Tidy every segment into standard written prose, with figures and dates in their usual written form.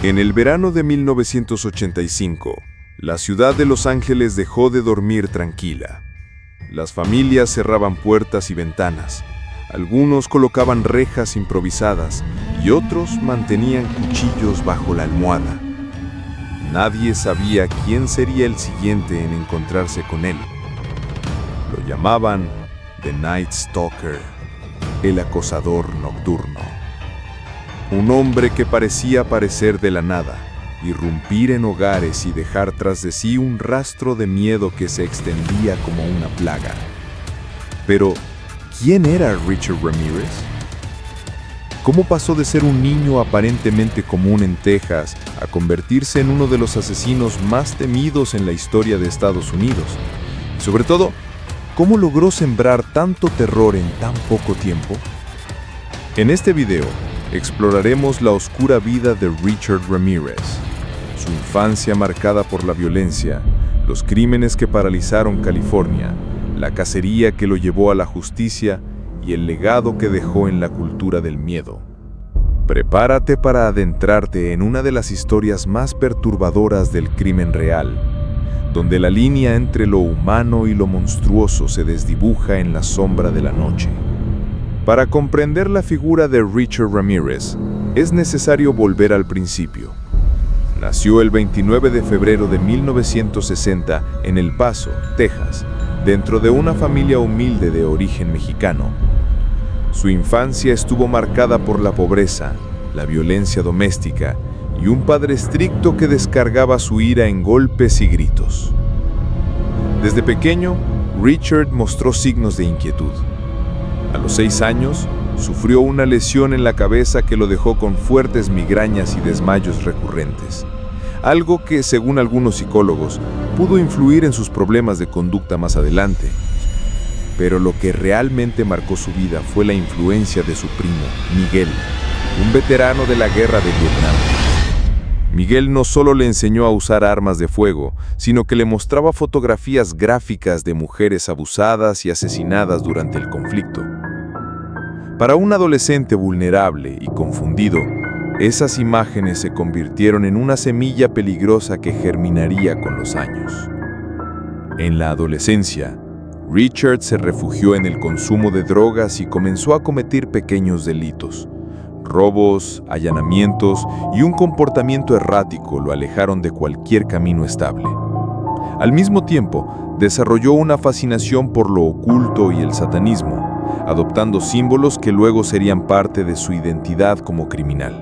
En el verano de 1985, la ciudad de Los Ángeles dejó de dormir tranquila. Las familias cerraban puertas y ventanas, algunos colocaban rejas improvisadas y otros mantenían cuchillos bajo la almohada. Nadie sabía quién sería el siguiente en encontrarse con él. Lo llamaban The Night Stalker, el acosador nocturno. Un hombre que parecía aparecer de la nada, irrumpir en hogares y dejar tras de sí un rastro de miedo que se extendía como una plaga. Pero, ¿quién era Richard Ramirez? ¿Cómo pasó de ser un niño aparentemente común en Texas a convertirse en uno de los asesinos más temidos en la historia de Estados Unidos? Y sobre todo, ¿cómo logró sembrar tanto terror en tan poco tiempo? En este video, exploraremos la oscura vida de Richard Ramirez, su infancia marcada por la violencia, los crímenes que paralizaron California, la cacería que lo llevó a la justicia y el legado que dejó en la cultura del miedo. Prepárate para adentrarte en una de las historias más perturbadoras del crimen real, donde la línea entre lo humano y lo monstruoso se desdibuja en la sombra de la noche. Para comprender la figura de Richard Ramirez, es necesario volver al principio. Nació el 29 de febrero de 1960 en El Paso, Texas, dentro de una familia humilde de origen mexicano. Su infancia estuvo marcada por la pobreza, la violencia doméstica y un padre estricto que descargaba su ira en golpes y gritos. Desde pequeño, Richard mostró signos de inquietud. A los 6 años, sufrió una lesión en la cabeza que lo dejó con fuertes migrañas y desmayos recurrentes, algo que, según algunos psicólogos, pudo influir en sus problemas de conducta más adelante. Pero lo que realmente marcó su vida fue la influencia de su primo, Miguel, un veterano de la guerra de Vietnam. Miguel no solo le enseñó a usar armas de fuego, sino que le mostraba fotografías gráficas de mujeres abusadas y asesinadas durante el conflicto. Para un adolescente vulnerable y confundido, esas imágenes se convirtieron en una semilla peligrosa que germinaría con los años. En la adolescencia, Richard se refugió en el consumo de drogas y comenzó a cometer pequeños delitos. Robos, allanamientos y un comportamiento errático lo alejaron de cualquier camino estable. Al mismo tiempo, desarrolló una fascinación por lo oculto y el satanismo, adoptando símbolos que luego serían parte de su identidad como criminal.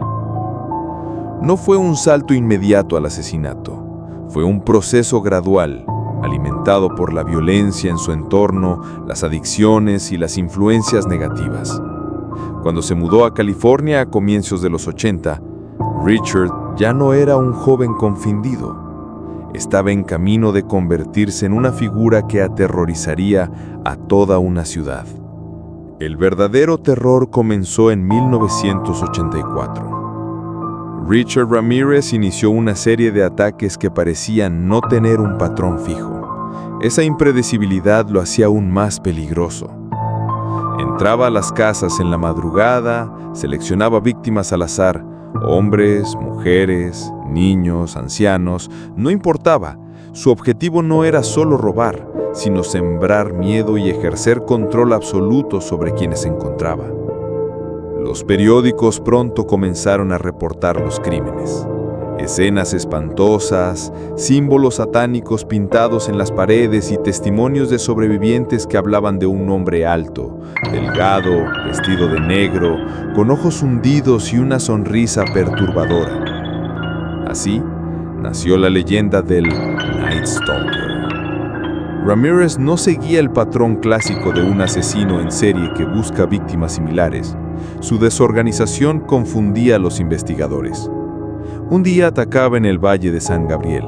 No fue un salto inmediato al asesinato, fue un proceso gradual, alimentado por la violencia en su entorno, las adicciones y las influencias negativas. Cuando se mudó a California a comienzos de los 80, Richard ya no era un joven confundido. Estaba en camino de convertirse en una figura que aterrorizaría a toda una ciudad. El verdadero terror comenzó en 1984. Richard Ramirez inició una serie de ataques que parecían no tener un patrón fijo. Esa impredecibilidad lo hacía aún más peligroso. Entraba a las casas en la madrugada, seleccionaba víctimas al azar, hombres, mujeres, niños, ancianos, no importaba. Su objetivo no era solo robar, sino sembrar miedo y ejercer control absoluto sobre quienes encontraba. Los periódicos pronto comenzaron a reportar los crímenes. Escenas espantosas, símbolos satánicos pintados en las paredes y testimonios de sobrevivientes que hablaban de un hombre alto, delgado, vestido de negro, con ojos hundidos y una sonrisa perturbadora. Así nació la leyenda del Night Stalker. Ramirez no seguía el patrón clásico de un asesino en serie que busca víctimas similares. Su desorganización confundía a los investigadores. Un día atacaba en el Valle de San Gabriel,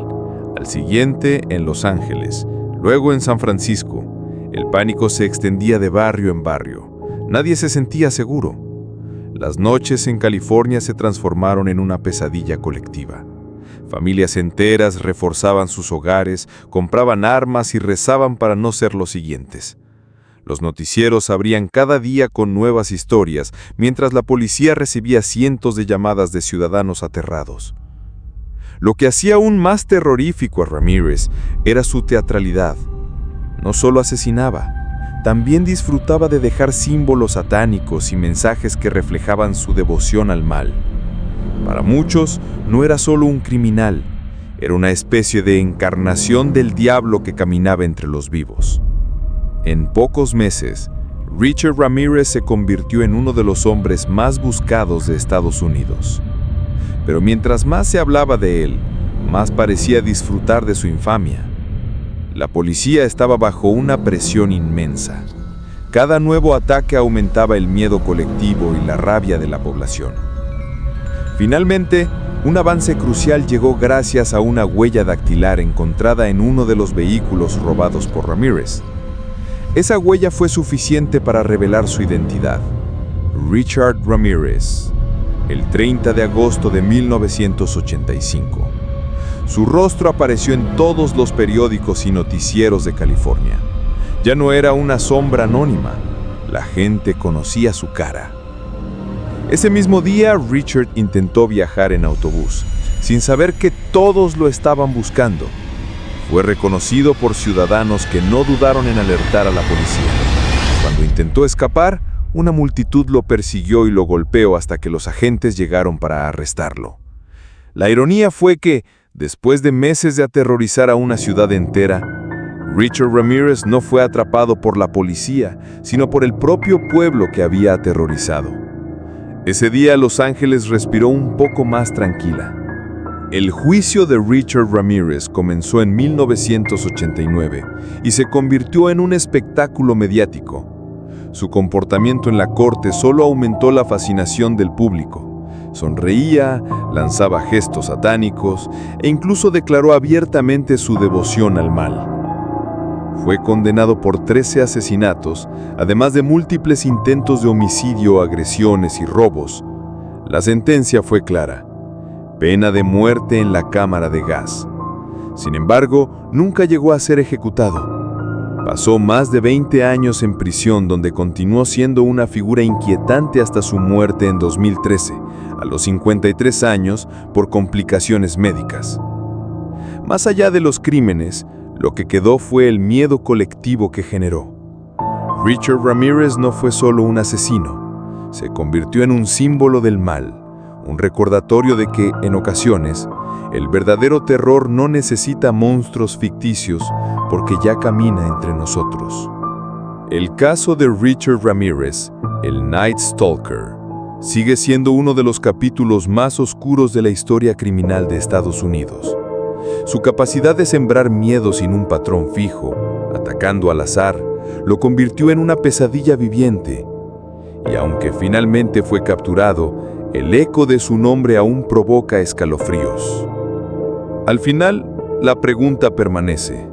al siguiente en Los Ángeles, luego en San Francisco. El pánico se extendía de barrio en barrio. Nadie se sentía seguro. Las noches en California se transformaron en una pesadilla colectiva. Familias enteras reforzaban sus hogares, compraban armas y rezaban para no ser los siguientes. Los noticieros abrían cada día con nuevas historias, mientras la policía recibía cientos de llamadas de ciudadanos aterrados. Lo que hacía aún más terrorífico a Ramírez era su teatralidad. No solo asesinaba, también disfrutaba de dejar símbolos satánicos y mensajes que reflejaban su devoción al mal. Para muchos, no era solo un criminal, era una especie de encarnación del diablo que caminaba entre los vivos. En pocos meses, Richard Ramírez se convirtió en uno de los hombres más buscados de Estados Unidos. Pero mientras más se hablaba de él, más parecía disfrutar de su infamia. La policía estaba bajo una presión inmensa. Cada nuevo ataque aumentaba el miedo colectivo y la rabia de la población. Finalmente, un avance crucial llegó gracias a una huella dactilar encontrada en uno de los vehículos robados por Ramírez. Esa huella fue suficiente para revelar su identidad: Richard Ramírez, el 30 de agosto de 1985. Su rostro apareció en todos los periódicos y noticieros de California. Ya no era una sombra anónima, la gente conocía su cara. Ese mismo día, Richard intentó viajar en autobús, sin saber que todos lo estaban buscando. Fue reconocido por ciudadanos que no dudaron en alertar a la policía. Cuando intentó escapar, una multitud lo persiguió y lo golpeó hasta que los agentes llegaron para arrestarlo. La ironía fue que, después de meses de aterrorizar a una ciudad entera, Richard Ramírez no fue atrapado por la policía, sino por el propio pueblo que había aterrorizado. Ese día Los Ángeles respiró un poco más tranquila. El juicio de Richard Ramírez comenzó en 1989 y se convirtió en un espectáculo mediático. Su comportamiento en la corte solo aumentó la fascinación del público. Sonreía, lanzaba gestos satánicos e incluso declaró abiertamente su devoción al mal. Fue condenado por 13 asesinatos, además de múltiples intentos de homicidio, agresiones y robos. La sentencia fue clara: pena de muerte en la cámara de gas. Sin embargo, nunca llegó a ser ejecutado. Pasó más de 20 años en prisión, donde continuó siendo una figura inquietante hasta su muerte en 2013, a los 53 años, por complicaciones médicas. Más allá de los crímenes, lo que quedó fue el miedo colectivo que generó. Richard Ramírez no fue solo un asesino, se convirtió en un símbolo del mal, un recordatorio de que, en ocasiones, el verdadero terror no necesita monstruos ficticios porque ya camina entre nosotros. El caso de Richard Ramírez, el Night Stalker, sigue siendo uno de los capítulos más oscuros de la historia criminal de Estados Unidos. Su capacidad de sembrar miedo sin un patrón fijo, atacando al azar, lo convirtió en una pesadilla viviente. Y aunque finalmente fue capturado, el eco de su nombre aún provoca escalofríos. Al final, la pregunta permanece: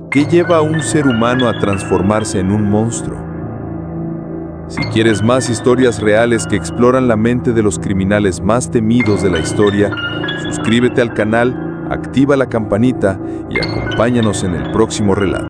¿qué lleva a un ser humano a transformarse en un monstruo? Si quieres más historias reales que exploran la mente de los criminales más temidos de la historia, suscríbete al canal, activa la campanita y acompáñanos en el próximo relato.